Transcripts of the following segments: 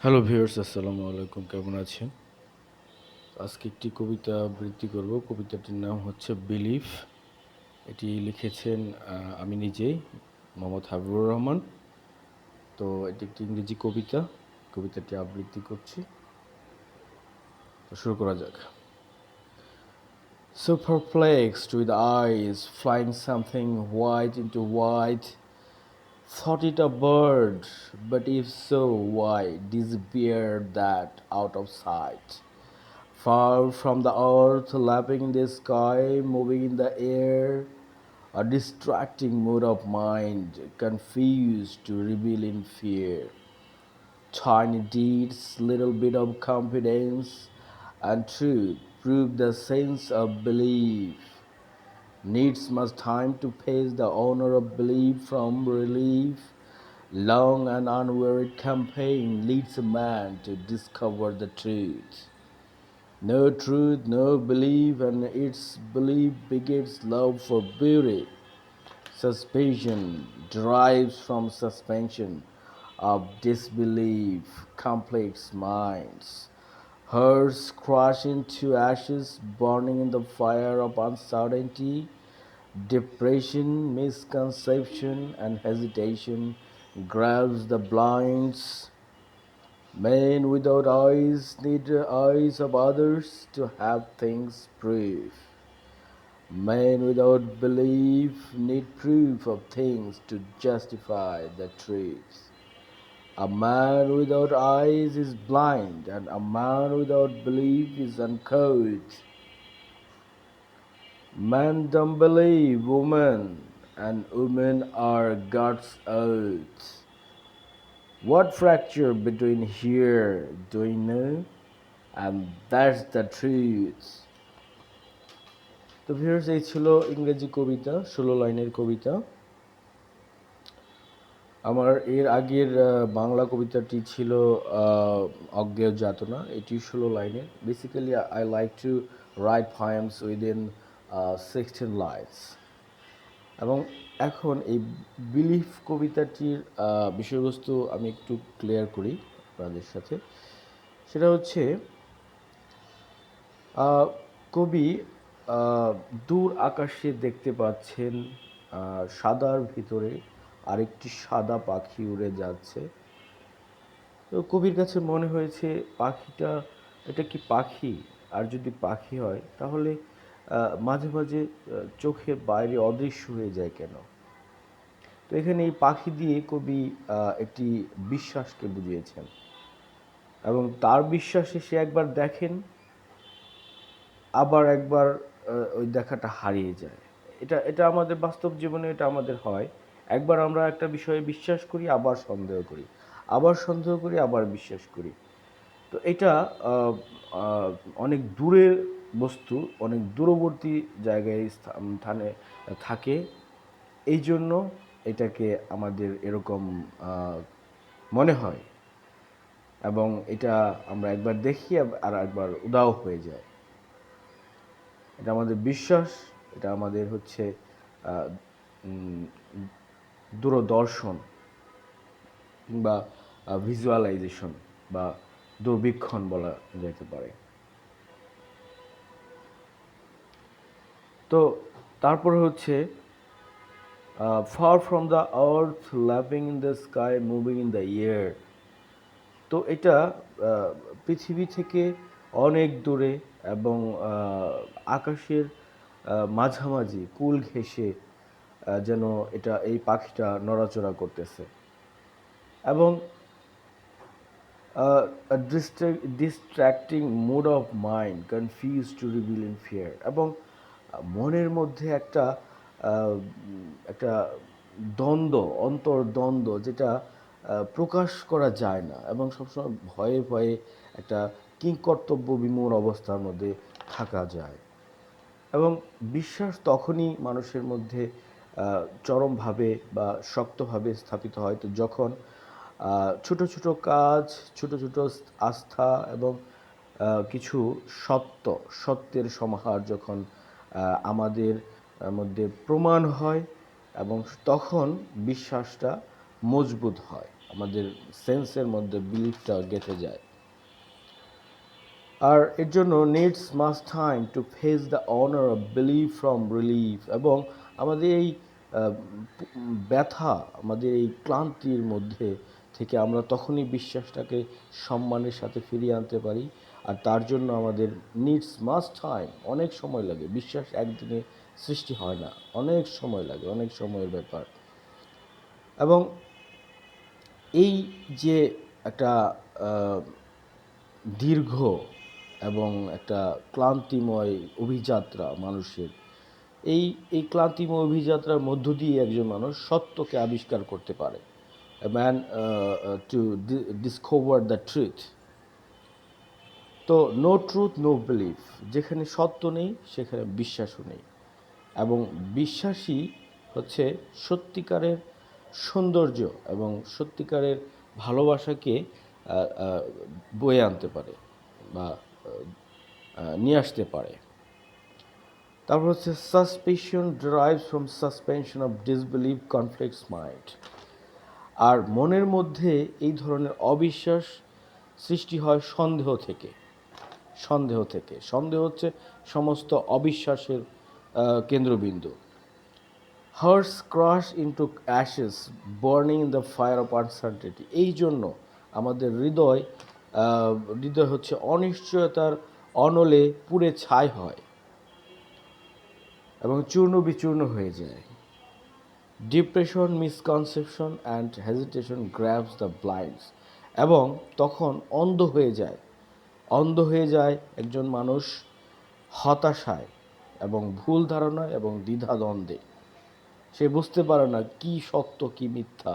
Hello viewers, আসসালামু আলাইকুম। কেমন আছেন? আজকে একটি কবিতা আবৃত্তি করব। কবিতাটির নাম হচ্ছে বিলিফ। এটি লিখেছেন আমি নিজেই, মোহাম্মদ হাবিবুর রহমান। তো এটি একটি ইংরেজি কবিতা। কবিতাটি আবৃত্তি করছি। তো শুরু করা যাক। So perplexed with eyes flying something white into white, thought it a bird, but if so, why disappeared that out of sight? Far from the earth, lapping in the sky, moving in the air, a distracting mood of mind, confused to reveal in fear. Tiny deeds, little bit of confidence, and truth prove the sense of belief. Needs much time to pace the honor of belief from relief. Long and unwearied campaign leads a man to discover the truth. No truth, no belief, and its belief begets love for beauty. Suspicion derives from suspension of disbelief, complex minds. Hers crush into ashes, burning in the fire of uncertainty. Depression, misconception, and hesitation grabs the blinds. Men without eyes need the eyes of others to have things proof. Men without belief need proof of things to justify the truth. A man without eyes is blind, and a man without belief is uncouth. Men don't believe women, and women are God's oath. What fracture between here do we know? And that's the truth. তো viewers, এই ছিল ইংরেজি কবিতা, 16 লাইনের কবিতা। আমার এর আগের বাংলা কবিতাটি ছিল অজ্ঞেয় যাতনা। এটি 16 লাইনের। Basically I like to right poems within 16 lines. এবং এখন এই বিলিফ কবিতাটির বিষয়বস্তু আমি একটু ক্লিয়ার করি আপনাদের সাথে। সেটা হচ্ছে কবি দূর আকাশে দেখতে পাচ্ছেন সাদার ভিতরে আরেকটি সাদা পাখি উড়ে যাচ্ছে। তো কবির কাছে মনে হয়েছে পাখিটা, এটা কি পাখি? আর যদি পাখি হয় তাহলে মাঝে মাঝে চোখের বাইরে অদৃশ্য হয়ে যায় কেন? তো এখানে এই পাখি দিয়ে কবি একটি বিশ্বাসকে বুঝিয়েছেন, এবং তার বিশ্বাসে সে একবার দেখেন, আবার একবার ওই দেখাটা হারিয়ে যায়। এটা এটা আমাদের বাস্তব জীবনে এটা আমাদের হয়। একবার আমরা একটা বিষয়ে বিশ্বাস করি, আবার সন্দেহ করি, আবার সন্দেহ করি, আবার বিশ্বাস করি। তো এটা অনেক দূরের বস্তু, অনেক দূরবর্তী জায়গায় স্থানে থাকে। এই জন্য এটাকে আমাদের এরকম মনে হয়, এবং এটা আমরা একবার দেখি আর একবার উধাও হয়ে যায়। এটা আমাদের বিশ্বাস, এটা আমাদের হচ্ছে দূরদর্শন কিংবা ভিজুয়ালাইজেশন বা দূরবীক্ষণ বলা যেতে পারে। তো তারপরে হচ্ছে far from the earth, loving in the sky, moving in the air. তো এটা পৃথিবী থেকে অনেক দূরে এবং আকাশের মাঝামাঝি কুল ঘেঁষে যেন এটা এই পাখিটা নড়াচড়া করতেছে, এবং distracting mood of mind confuse to reveal in fear. এবং মনের মধ্যে একটা একটা দ্বন্দ্ব, অন্তর্দ্বন্দ্ব, যেটা প্রকাশ করা যায় না, এবং সবসময় ভয়ে ভয়ে একটা কিংকর্তব্য বিমূঢ় অবস্থার মধ্যে থাকা যায়। এবং বিশ্বাস তখনই মানুষের মধ্যে চরমভাবে বা শক্তভাবে স্থাপিত হয় তো যখন ছোট ছোট কাজ, ছোট ছোট আস্থা এবং কিছু সত্যের সমাহার যখন আমাদের মধ্যে প্রমাণ হয়, এবং তখন বিশ্বাসটা মজবুত হয়। আমাদের সেন্সের মধ্যে বিলিফটা গেঁথে যায়। আর এর জন্য needs must time to face the honour of believe from relief, এবং আমাদের এই ব্যথা, আমাদের এই ক্লান্তির মধ্যে থেকে আমরা তখনই বিশ্বাসটাকে সম্মানের সাথে ফিরিয়ে আনতে পারি। আর তার জন্য আমাদের নিডস মাস্ট টাইম, অনেক সময় লাগে। বিশ্বাস একদিনে সৃষ্টি হয় না, অনেক সময় লাগে, অনেক সময়ের ব্যাপার। এবং এই যে একটা দীর্ঘ এবং একটা ক্লান্তিময় অভিযাত্রা মানুষের, এই ক্লান্তিময় অভিযাত্রার মধ্য দিয়ে একজন মানুষ সত্যকে আবিষ্কার করতে পারে। A man to discover the truth. তো নো ট্রুথ নো বিলিফ, যেখানে সত্য নেই সেখানে বিশ্বাসও নেই। এবং বিশ্বাসই হচ্ছে সত্যিকারের সৌন্দর্য এবং সত্যিকারের ভালোবাসাকে বয়ে আনতে পারে বা নিয়ে আসতে পারে। তারপর হচ্ছে suspicion derives from suspension of disbelief conflicts mind. আর মনের মধ্যে এই ধরনের অবিশ্বাস সৃষ্টি হয় সন্দেহ থেকে। সন্দেহ হচ্ছে সমস্ত অবিশ্বাসের কেন্দ্রবিন্দু। Hearts crash into ashes burning in the fire of uncertainty. এই জন্য আমাদের হৃদয় হচ্ছে অনিশ্চয়তার অনলে পুড়ে ছাই হয় এবং চূর্ণ বিচূর্ণ হয়ে যায়। Depression, misconception and hesitation গ্র্যাবস the blinds. এবং তখন অন্ধ হয়ে যায় একজন মানুষ হতাশায় এবং ভুল ধারণায় এবং দ্বিধাদ্বন্দ্বে। সে বুঝতে পারে না কি সত্য কি মিথ্যা।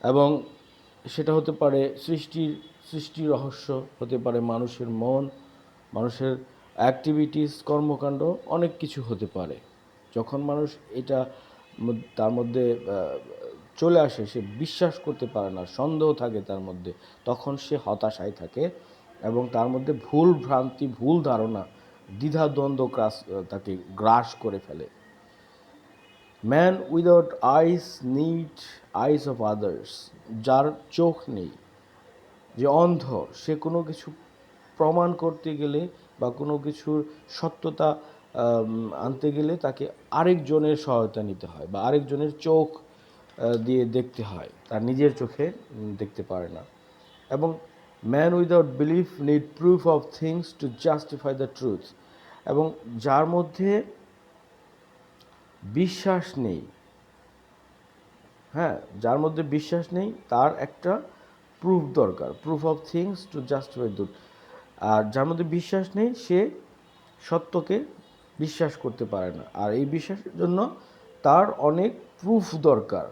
এবং সেটা হতে পারে সৃষ্টির রহস্য, হতে পারে মানুষের মন, মানুষের অ্যাক্টিভিটিস, কর্মকাণ্ড, অনেক কিছু হতে পারে। যখন মানুষ এটা তার মধ্যে চলে আসে, সে বিশ্বাস করতে পারে না, সন্দেহ থাকে তার মধ্যে, তখন সে হতাশায় থাকে এবং তার মধ্যে ভুল ভ্রান্তি, ভুল ধারণা, দ্বিধাদ্বন্দ্ব তাকে গ্রাস করে ফেলে। Man without eyes need eyes of others. যার চোখ নেই, যে অন্ধ, সে কোনো কিছু প্রমাণ করতে গেলে বা কোনো কিছুর সত্যতা আনতে গেলে তাকে আরেকজনের সহায়তা নিতে হয় বা আরেকজনের চোখ দিয়ে দেখতে হয়, তার নিজের চোখে দেখতে পারে না। এবং man without belief need proof of things to justify the truth. এবং যার মধ্যে বিশ্বাস নেই, যার মধ্যে বিশ্বাস নেই, তার একটা প্রুফ দরকার, proof of things to justify truth. আর যার মধ্যে বিশ্বাস নেই, সে সত্যকে বিশ্বাস করতে পারে না। আর এই বিশ্বাসের জন্য তার অনেক প্রুফ দরকার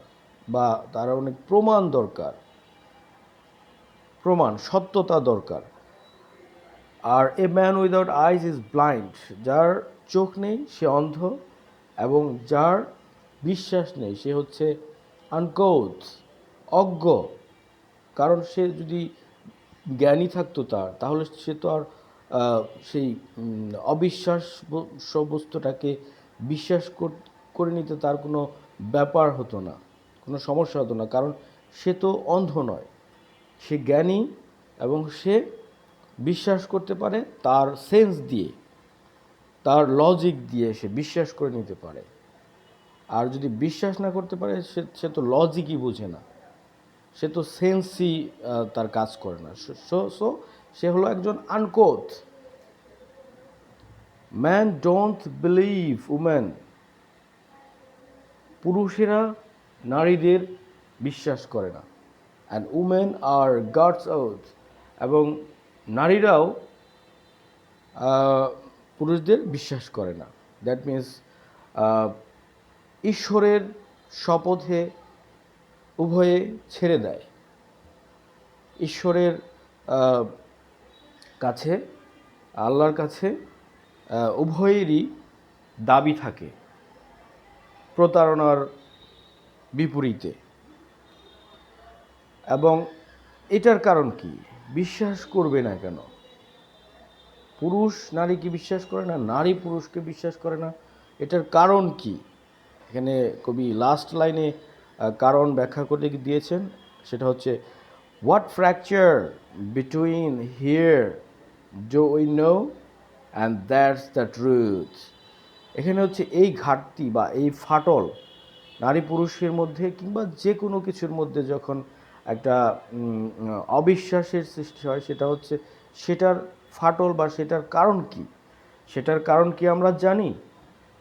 বা তার অনেক প্রমাণ দরকার, সত্যতা দরকার। আর a man without eyes is blind. যার চোখ নেই সে অন্ধ, এবং যার বিশ্বাস নেই সে হচ্ছে আনকৌথ, অজ্ঞ। কারণ সে যদি জ্ঞানী থাকতো তাহলে সে তো আর সেই অবিশ্বাস বস্তুটাকে বিশ্বাস করে নিতে তার কোনো ব্যাপার হতো না, কোনো সমস্যা হতো না। কারণ সে তো অন্ধ নয়, সে জ্ঞানী এবং সে বিশ্বাস করতে পারে তার সেন্স দিয়ে, তার লজিক দিয়ে সে বিশ্বাস করে নিতে পারে। আর যদি বিশ্বাস না করতে পারে, সে তো লজিকই বোঝে না, সে তো সেন্সই তার কাজ করে না। সো সে হলো একজন আনকোথ। Man don't believe women. পুরুষেরা নারীদের বিশ্বাস করে না। And women are God's oath. এবং নারীরাও পুরুষদের বিশ্বাস করে না। দ্যাট মিন্স ঈশ্বরের শপথে উভয়ে ছেড়ে দেয়। ঈশ্বরের কাছে, আল্লাহর কাছে উভয়েরই দাবি থাকে প্রতারণার বিপরীতে। এবং এটার কারণ কি? বিশ্বাস করবে না কেন? পুরুষ নারীকে বিশ্বাস করে না, নারী পুরুষকে বিশ্বাস করে না, এটার কারণ কি? এখানে কবি লাস্ট লাইনে কারণ ব্যাখ্যা করে দিয়েছেন। সেটা হচ্ছে what fracture between here do we know and that's the truth. এখানে হচ্ছে এই ঘাটতি বা এই ফাটল নারী পুরুষের মধ্যে কিংবা যে কোনো কিছুর মধ্যে যখন একটা অবিশ্বাসের সৃষ্টি হয়, সেটা হচ্ছে সেটার ফাটল বা সেটার কারণ কি। সেটার কারণ কি আমরা জানি,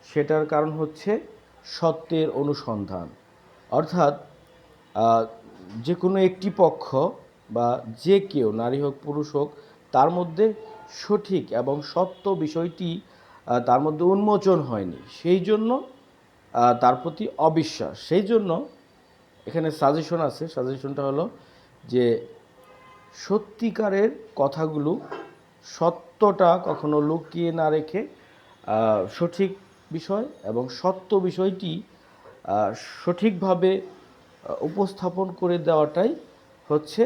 সেটার কারণ হচ্ছে সত্যের অনুসন্ধান। অর্থাৎ যে কোনো একটি পক্ষ বা যে কেউ, নারী হোক পুরুষ হোক, তার মধ্যে সঠিক এবং সত্য বিষয়টি তার মধ্যে উন্মোচন হয়নি, সেই জন্য তার প্রতি অবিশ্বাস। সেই জন্য এখানে সাজেশন আছে, সাজেশনটা হলো যে সত্যিকারের কথাগুলো, সত্যটা কখনো লুকিয়ে না রেখে সঠিক বিষয় এবং সত্য বিষয়টি সঠিকভাবে উপস্থাপন করে দেওয়াটাই হচ্ছে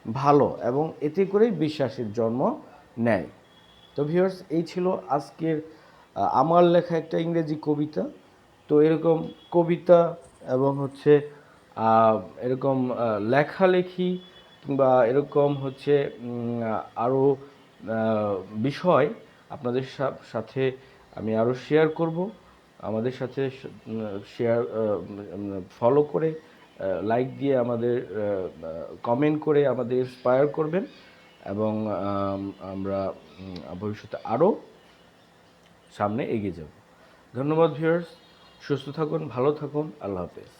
ভালো, এবং এতে করেই বিশ্বাসের জন্ম নেয়। তো ভিউয়ার্স, এই ছিল আজকের আমার লেখা একটা ইংরেজি কবিতা। তো এরকম কবিতা এবং হচ্ছে এরকম লেখালেখি কিংবা এরকম হচ্ছে আরও বিষয় আপনাদের সাথে আমি আরও শেয়ার করব। আমাদের সাথে শেয়ার, ফলো করে, লাইক দিয়ে, আমাদের কমেন্ট করে আমাদের ইন্সপায়ার করবেন, এবং আমরা ভবিষ্যতে আরও সামনে এগিয়ে যাব। ধন্যবাদ ভিউয়ার্স, সুস্থ থাকুন, ভালো থাকুন, আল্লাহ হাফেজ।